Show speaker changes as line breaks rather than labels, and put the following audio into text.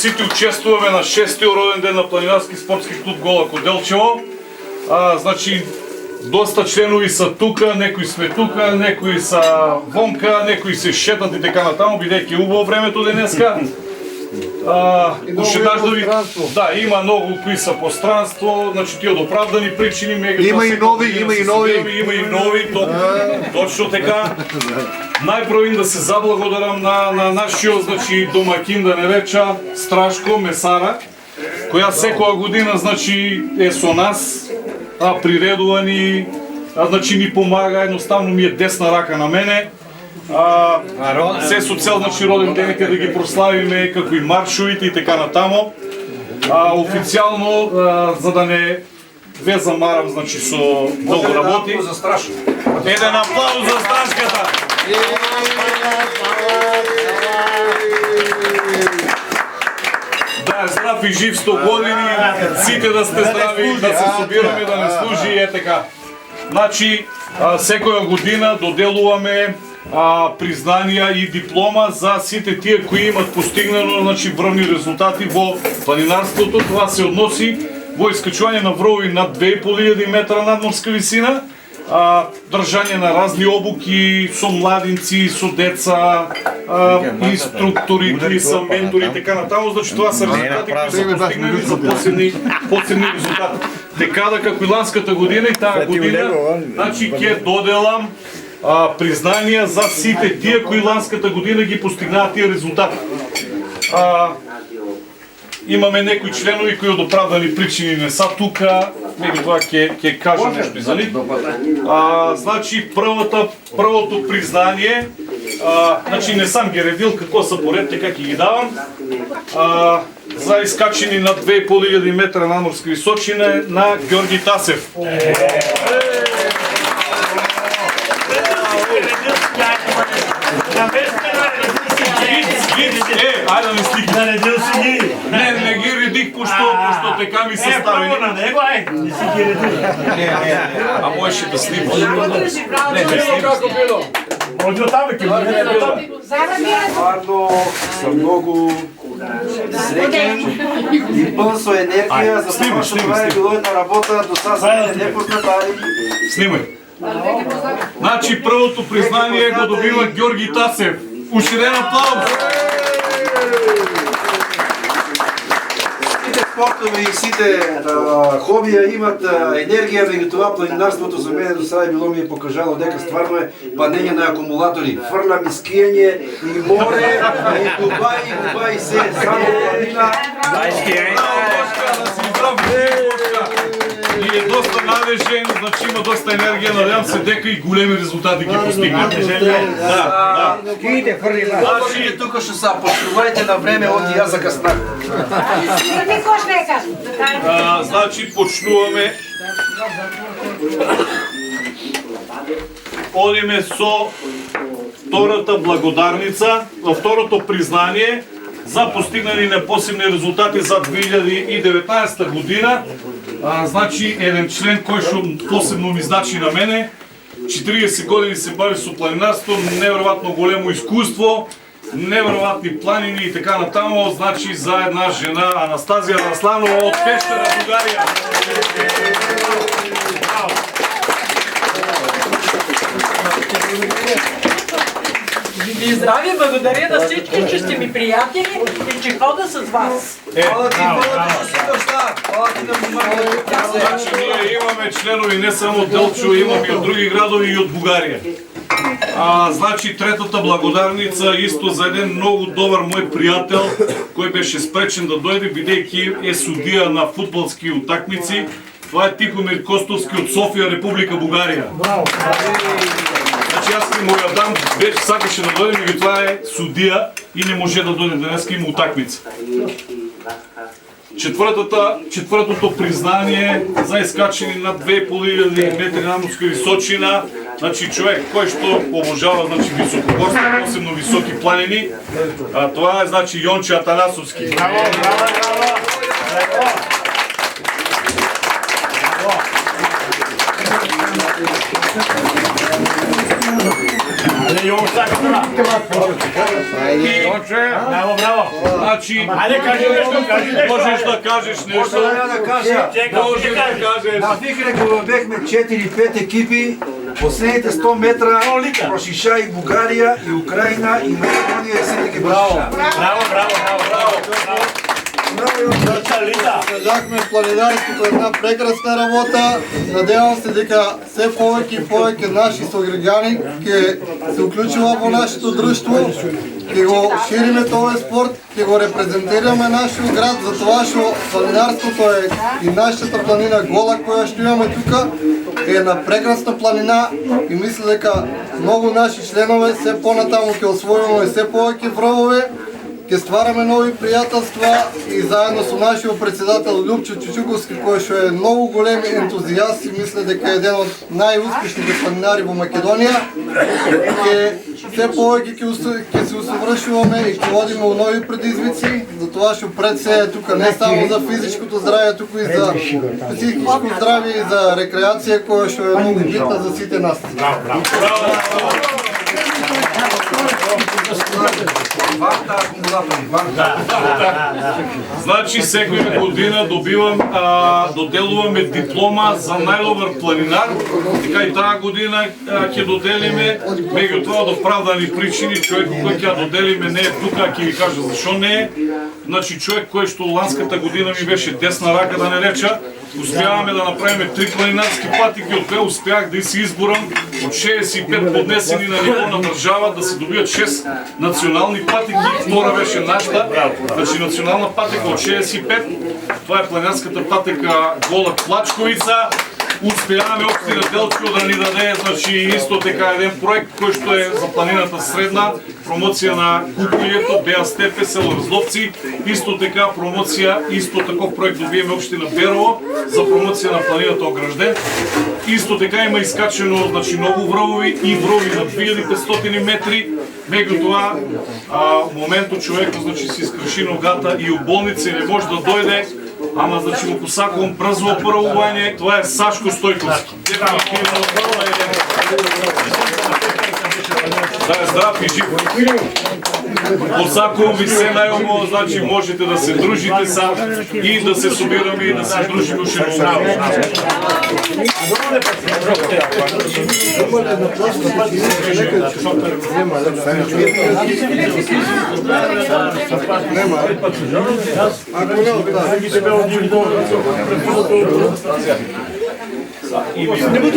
сите учествуваме на 6-ти роден ден на Планинарски спортски клуб Гола Коделчево. Значи, доста членови са тука, некои сме тука, некои са вонка, некои се шетат и така натаму, бидейки убаво времето денеска. Да, има много кои са пространство, значи тия от оправдани причини.
Има и нови,
има и нови, точно така. Най-правим да се заблагодарам на нашия домакин, да не реча Страшко Месара, коя всекога година е со нас, приредува ни, ни помага, едноставно ми е десна рака на мене. Се со цел роден ден да ги прославиме, како и маршовите и така натамо. Официално, за да не ве замарам, со много работи. Еден аплауз за Страшката! Да, здрав и жив 100 години, сите да сте здрави, да се собираме, да не служи, е така. Значи, секоја година доделуваме признания и диплома за сите тие кои имат постигнано врвни резултати во планинарството. Това се односи во искачување на врвови над 2500 метра надморска висина, држање на разни обуки со младинци, со деца, инструктори, кои са ментори и така натаму. Значи това са резултати кои са постигнали за посебни резултати. Така да како и ланската година и таа година, значи ќе доделам признания за сите тие кои ланската година ги постигнаат тия резултати. Имаме некои членови кои од оправдани причини не са тука, меѓу тоа ќе кажа нешто и за нив. Значи првото признание, значи не сам ги редил како са поред, така ќе ги давам. За искачени на 2500 метра надморска височина на Георги Тасев. Айде да не стигне.
Наредил си ги.
Не ги редих, пошто така ми се стави.
На него, не си ги редил.
А можеше да снимаш.
Не како било.
Може от там е към.
Стvarno съм много среќен и пълн со енергија за това, што това е било една работа до сега за мене непозната.
Снимай. Значи првото признание го добива Георги Тасев. Уширен аплауз!
Сите спортови и сите хобија имат енергија, меѓу това планинарството за мене до сега било ми е покажало дека стварно е панење на акумулатори. Фрлам и скијање, и море, и Дубај, се, само планина. И е доста навежен, значи има доста енергија, надевам се дека и големи резултати ги постигнат. Да.
Скиите хвърли нас.
Значи тука што са, почнувајте на време, од и јас закаснах.
Значи почнуваме. Одиме со втората благодарница, второто признание за постигнани непосебни резултати за 2019 година. Значи еден член кој што посебно ми значи на мене, 40 години се бави со планинарство, неверојатно големо искуство, неверојатни планини и така натаму, значи за една жена, Анастазија Расланова од Пештера, Бугарија.
Ви здравия, благодаря на всички, че сте ми приятели и че хода с вас.
Хвала ти, што си дошла. Хвала ти да помагате.
Значи ние имаме членови не само од Делчево, имаме и од други градови и од Бугарија. Значи третата благодарница исто за еден многу добар мој пријател кој беше спречен да дојде бидејќи е судија на фудбалски утакмици. Това е Тихомир Костовски од Софија, Република Бугарија. Значи аз му ја дам, беше сакаше да дојде, меѓу това е судија и не може да дојде денеска, има утакмица. Четвртото признание за искачени на 2500 метри надморска височина. Значи човек кој што обожава високогорство, посебно високи планини. Това е значи Јонче Атанасовски.
Не, имам всяка това. Браво, браво.
Значи,
Айде, кажи нещо, кажи нещо.
можеш да кажеш нещо.
да кажа.
Чекай,
Можеш
ще
да
кажеш.
кажеш.
На Вихрегова бехме 4-5 екипи. Последните 100 метра прошиша и Бугария, и Украина, и Македония, и всички ги прошиша.
Браво, браво, браво, браво. Лита.
Следяхме планинарството една прекрасна работа. Надявам се дека все повеќе и повеќе наши сограѓани ќе се уклучува во нашето друштво, ќе го шириме този спорт, ќе го репрезентираме нашиот град, затоа што планинарството е и нашата планина Гола која што имаме тука е една прекрасна планина и мисля дека многу наши членове се понатаму ќе освојуваме се повеќе вровове. Ќе ствараме нови пријателства и заедно со нашиот председател Љупчо Чучуковски, кој што е многу голем ентузијаст и мисля дека е еден од најуспешните планинари во Македонија, ќе се повеќе ќе се усовршуваме и ќе водиме у нови предизвици, затоа што пред се е тука не само за физичкото здравје, туку и за психичко здравје и за рекреација која што е многу битна за сите нас.
Варта акумулатори, варта.
Значи секоја година доделуваме диплома за најдобар планинар. Така и таа година ќе доделиме, меѓутоа од оправдани причини човек кој ќе доделиме не е тука, ќе ви кажа зашо не е. Значи човек кој што ланската година ми беше десна рака да не реча, успяваме да направиме 3 планинарски патики, од кои успеах да се изборам од 65 поднесени на ниво на држава да се добијат 6 национални патики, втора беше нашата, значи национална патика од 65, това е планинарската патика Гола Плачковица. Успеаваме општина Делчево да ни даде, значи исто така еден проект кој што е за планината средна, промоција на Кукујето, Беа Степе, село Разловци, исто така промоција, исто таков проект добиеме општина Берово за промоција на планината Огражден. Исто така има искачено, значи многу вровови и врови на 2500 метри. Меѓутоа, моментот човекот значи си искрши ногата и у болница и не може да дојде. Ама значи му посакувам брзо оправување, това е Сашко Стојковски. Да е здрав и жив. Посакувам ви се најомо, значи можете да се дружите са и да се собираме и да се дружиме уште много.
Ако не,